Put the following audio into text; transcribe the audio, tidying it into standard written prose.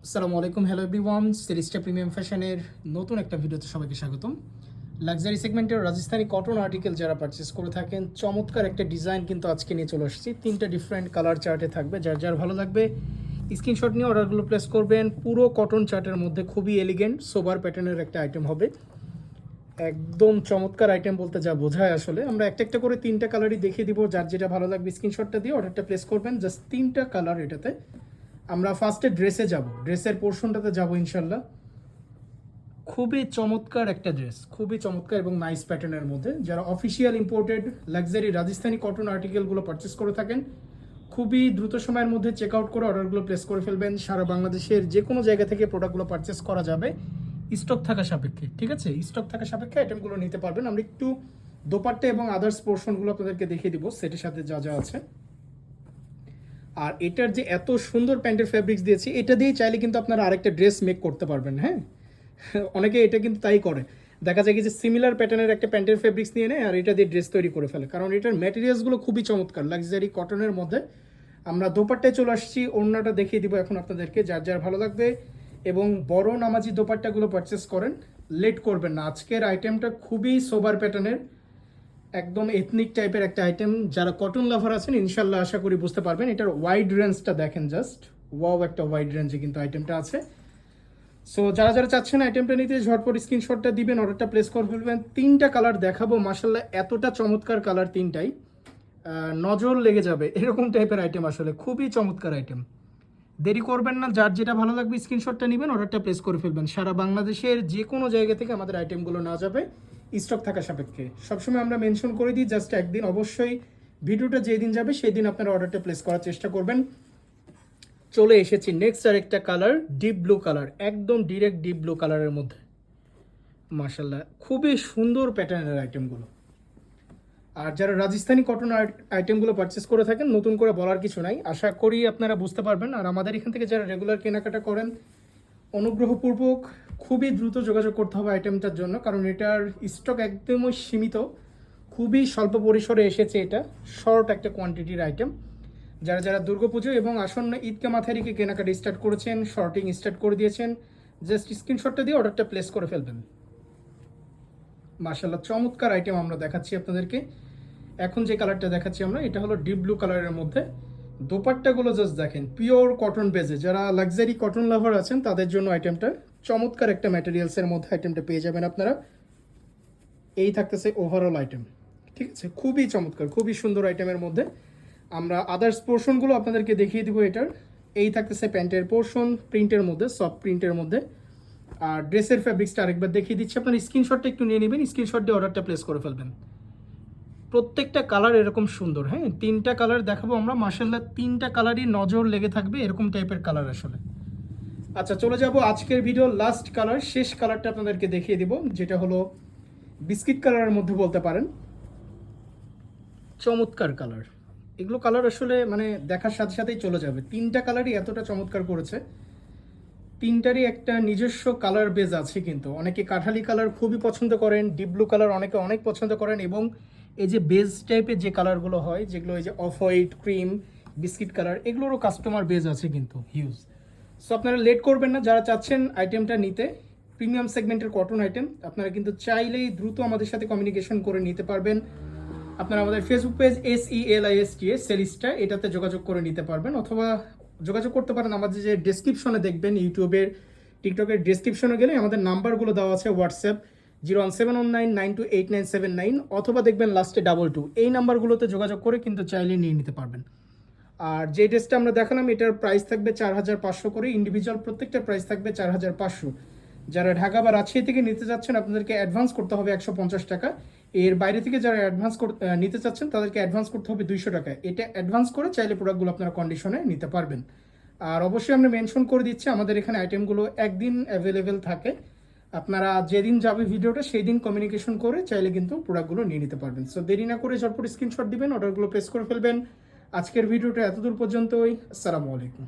আসসালামু আলাইকুম, hello everyone. সিরিজটা প্রিমিয়াম ফ্যাশনের নতুন একটা ভিডিওতে সবাইকে স্বাগতম। লাক্সারি সেগমেন্টের রাজস্থানি কটন আর্টিকেল যারা পারচেস করে থাকেন, চমৎকার একটা ডিজাইন কিন্তু আজকে নিয়ে চলে আসছি। 3টা ডিফারেন্ট কালার চার্টে থাকবে, যার যার ভালো লাগবে স্ক্রিনশট নিয়ে অর্ডারগুলো প্লেস করবেন। পুরো কটন চার্টের মধ্যে খুবই এলিগেন্ট সোবার প্যাটার্নের একটা আইটেম হবে, একদম চমৎকার আইটেম বলতে যা বোঝায়। আসলে আমরা একটা একটা করে 3টা কালারই দেখিয়ে দিব, যার যেটা ভালো লাগবে স্ক্রিনশটটা দিয়ে অর্ডারটা প্লেস করবেন। জাস্ট 3টা কালার এটাতে। আমরা ফার্স্টে ড্রেসে যাব, ড্রেসের পোর্শনটাতে যাব ইনশাল্লাহ। খুবই চমৎকার একটা ড্রেস, খুবই চমৎকার এবং নাইস প্যাটার্নের মধ্যে। যারা official imported luxury Rajasthani cotton আর্টিকেলগুলো পারচেস করে থাকেন, খুবই দ্রুত সময়ের মধ্যে চেক আউট করে অর্ডারগুলো প্লেস করে ফেলবেন। সারা বাংলাদেশের যে কোনো জায়গা থেকে প্রোডাক্টগুলো পারচেস করা যাবে স্টক থাকা সাপেক্ষে। ঠিক আছে, স্টক থাকা সাপেক্ষে আইটেমগুলো নিতে পারবেন। আমরা একটু দোপাট্টা এবং আদার্স পোর্শনগুলো আপনাদেরকে দেখিয়ে দিব, সেটের সাথে যা যা আছে। আর এটার যে এত সুন্দর প্যান্টের ফ্যাব্রিক্স দিয়েছি, এটা দিয়ে চাইলে কিন্তু আপনারা আরেকটা ড্রেস মেক করতে পারবেন। হ্যাঁ, অনেকে এটা কিন্তু তাই করে। দেখা যায় কি যে সিমিলার প্যাটার্নের একটা প্যান্টের ফ্যাব্রিক্স নিয়ে নেয় আর এটা দিয়ে ড্রেস তৈরি করে ফেলে, কারণ এটার ম্যাটেরিয়ালসগুলো খুবই চমৎকার লাক্সারি কটনের মধ্যে। আমরা দোপাট্টায় চলে আসছি, ওড়নাটা দেখিয়ে দিব এখন আপনাদেরকে, যার যার ভালো লাগবে। এবং বড় নামাজি দোপাট্টাগুলো পারচেস করেন, লেট করবেন না। আজকের আইটেমটা খুবই সোবার প্যাটার্নের, একদম এথনিক টাইপের একটা আইটেম। যারা কটন লাভার আছেন ইনশাল্লাহ আশা করি বুঝতে পারবেন। এটার ওয়াইড রেঞ্জটা দেখেন, জাস্ট ওয়াও, একটা ওয়াইড রেঞ্জে কিন্তু আইটেমটা আছে। সো যারা যারা চাচ্ছেন আইটেমটা নিতে ঝটপট স্ক্রিনশটটা দিবেন, অর্ডারটা প্লেস করে ফেলবেন। 3টা কালার দেখাবো, মাসাল্লাহ এতটা চমৎকার কালার, 3টাই নজর লেগে যাবে এরকম টাইপের আইটেম। আসলে খুবই চমৎকার আইটেম, দেরি করবেন না। যার যেটা ভালো লাগবে স্ক্রিনশটটা নেবেন, অর্ডারটা প্লেস করে ফেলবেন। সারা বাংলাদেশের যে কোনো জায়গা থেকে আমাদের আইটেমগুলো না যাবে স্টক থাকা সাপেক্ষে। সবসময় আমরা মেনশন করে দিই, জাস্ট একদিন অবশ্যই ভিডিওটা যেদিন যাবে সেই দিন আপনারা অর্ডারটা প্লেস করার চেষ্টা করবেন। চলে এসেছি নেক্সট আরেকটা কালার, ডিপ ব্লু কালার, একদম ডিরেক্ট ডিপ ব্লু কালারের মধ্যে। মাশাল্লাহ খুবই সুন্দর প্যাটার্নের আইটেমগুলো। আর যারা রাজস্থানি কটন আইটেমগুলো পারচেস করে থাকেন, নতুন করে বলার কিছু নাই, আশা করি আপনারা বুঝতে পারবেন। আর আমাদের এখান থেকে যারা রেগুলার কেনাকাটা করেন, অনুগ্রহপূর্বক খুবই দ্রুত যোগাযোগ করতে হবে আইটেমটার জন্য, কারণ এটার স্টক একদমই সীমিত, খুবই স্বল্প পরিসরে এসেছে। এটা শর্ট একটা কোয়ান্টিটির আইটেম। যারা যারা দুর্গাপুজো এবং আসন্ন ঈদকে মাথায় রেখে কেনাকাটা স্টার্ট করেছেন, শর্টিং স্টার্ট করে দিয়েছেন, জাস্ট স্ক্রিনশটটা দিয়ে অর্ডারটা প্লেস করে ফেলবেন। মাশাআল্লাহ চমৎকার আইটেম আমরা দেখাচ্ছি আপনাদেরকে। এখন যে কালারটা দেখাচ্ছি আমরা, এটা হলো ডিপ ব্লু কালারের মধ্যে। দোপাট্টাগুলো জাস্ট দেখেন, পিওর কটন বেজে। যারা লাক্সারি কটন লাভার আছেন তাদের জন্য আইটেমটা চমৎকার একটা ম্যাটেরিয়ালসের মধ্যে আইটেমটা পেয়ে যাবেন আপনারা। এই থাকতেছে ওভারঅল আইটেম। ঠিক আছে, খুবই চমৎকার, খুবই সুন্দর আইটেমের মধ্যে। আমরা আদার্স পোর্শনগুলো আপনাদেরকে দেখিয়ে দিব এটার। এই থাকতেছে প্যান্টের পোর্শন, প্রিন্টের মধ্যে, সফট প্রিন্টের মধ্যে। আর ড্রেসের ফ্যাব্রিক্সটা আরেকবার দেখিয়ে দিচ্ছি, আপনার স্ক্রিনশটটা একটু নিয়ে নেবেন, স্ক্রিনশট দিয়ে অর্ডারটা প্লেস করে ফেলবেন। প্রত্যেকটা কালার এরকম সুন্দর। হ্যাঁ, 3টা কালার দেখাবো আমরা, মাশাআল্লাহ 3টা কালারই নজর লেগে থাকবে এরকম টাইপের কালার আসলে। আচ্ছা, চলে যাব আজকের ভিডিও লাস্ট কালার, শেষ কালারটা আপনাদেরকে দেখিয়ে দিব, যেটা হলো বিস্কিট কালারের মধ্যে বলতে পারেন। চমৎকার কালার, এগুলো কালার আসলে মানে দেখার সাথে সাথেই চলে যাবে। 3টা কালারই এতটা চমৎকার করেছে, 3টারই একটা নিজস্ব কালার বেজ আছে। কিন্তু অনেকে কাঠালি কালার খুবই পছন্দ করেন, ডিপ ব্লু কালার অনেকে অনেক পছন্দ করেন, এবং এই যে বেজ টাইপের যে কালারগুলো হয়, যেগুলো এই যে off white, cream, biscuit colour, এগুলোরও কাস্টমার বেজ আছে কিন্তু হিউজ। সো আপনারা লেট করবেন না, যারা চাচ্ছেন আইটেমটা নিতে, প্রিমিয়াম সেগমেন্টের কটন আইটেম, আপনারা কিন্তু চাইলেই দ্রুত আমাদের সাথে কমিউনিকেশন করে নিতে পারবেন। আপনারা আমাদের ফেসবুক পেজ SELISTA সেলিস্টা, এটাতে যোগাযোগ করে নিতে পারবেন, অথবা যোগাযোগ করতে পারেন আমাদের যে ডেসক্রিপশনে দেখবেন, ইউটিউবের, টিকটকের ডেসক্রিপশনে গেলে আমাদের নাম্বারগুলো দেওয়া আছে। হোয়াটসঅ্যাপ 01719928979, অথবা দেখবেন লাস্টে 22, এই নাম্বারগুলোতে যোগাযোগ করে কিন্তু চাইলে নিয়ে নিতে পারবেন। আর যে ড্রেসটা আমরা দেখালাম, এটার প্রাইস থাকবে 4500 করে, ইন্ডিভিজুয়াল প্রত্যেকটা প্রাইস থাকবে 4500। যারা ঢাকা বা রাজশাহী থেকে নিতে যাচ্ছেন আপনাদেরকে অ্যাডভান্স করতে হবে 150 টাকা। এর বাইরে থেকে যারা অ্যাডভান্স নিতে চাচ্ছেন তাদেরকে অ্যাডভান্স করতে হবে 200 টাকা। এটা অ্যাডভান্স করে চাইলে প্রোডাক্টগুলো আপনারা কন্ডিশনে নিতে পারবেন। আর অবশ্যই আমরা মেনশন করে দিচ্ছি আমাদের এখানে আইটেমগুলো একদিন অ্যাভেলেবেল থাকে। আপনারা যেদিন যাবে ভিডিওটা সেই দিন কমিউনিকেশন করে চাইলে কিন্তু প্রোডাক্টগুলো নিয়ে নিতে পারবেন। সো দেরি না করে ঝটপট স্ক্রিনশট দিবেন, অর্ডারগুলো প্লেস করে ফেলবেন। আজকের ভিডিওটা এতদূর পর্যন্তই। আসসালামু আলাইকুম।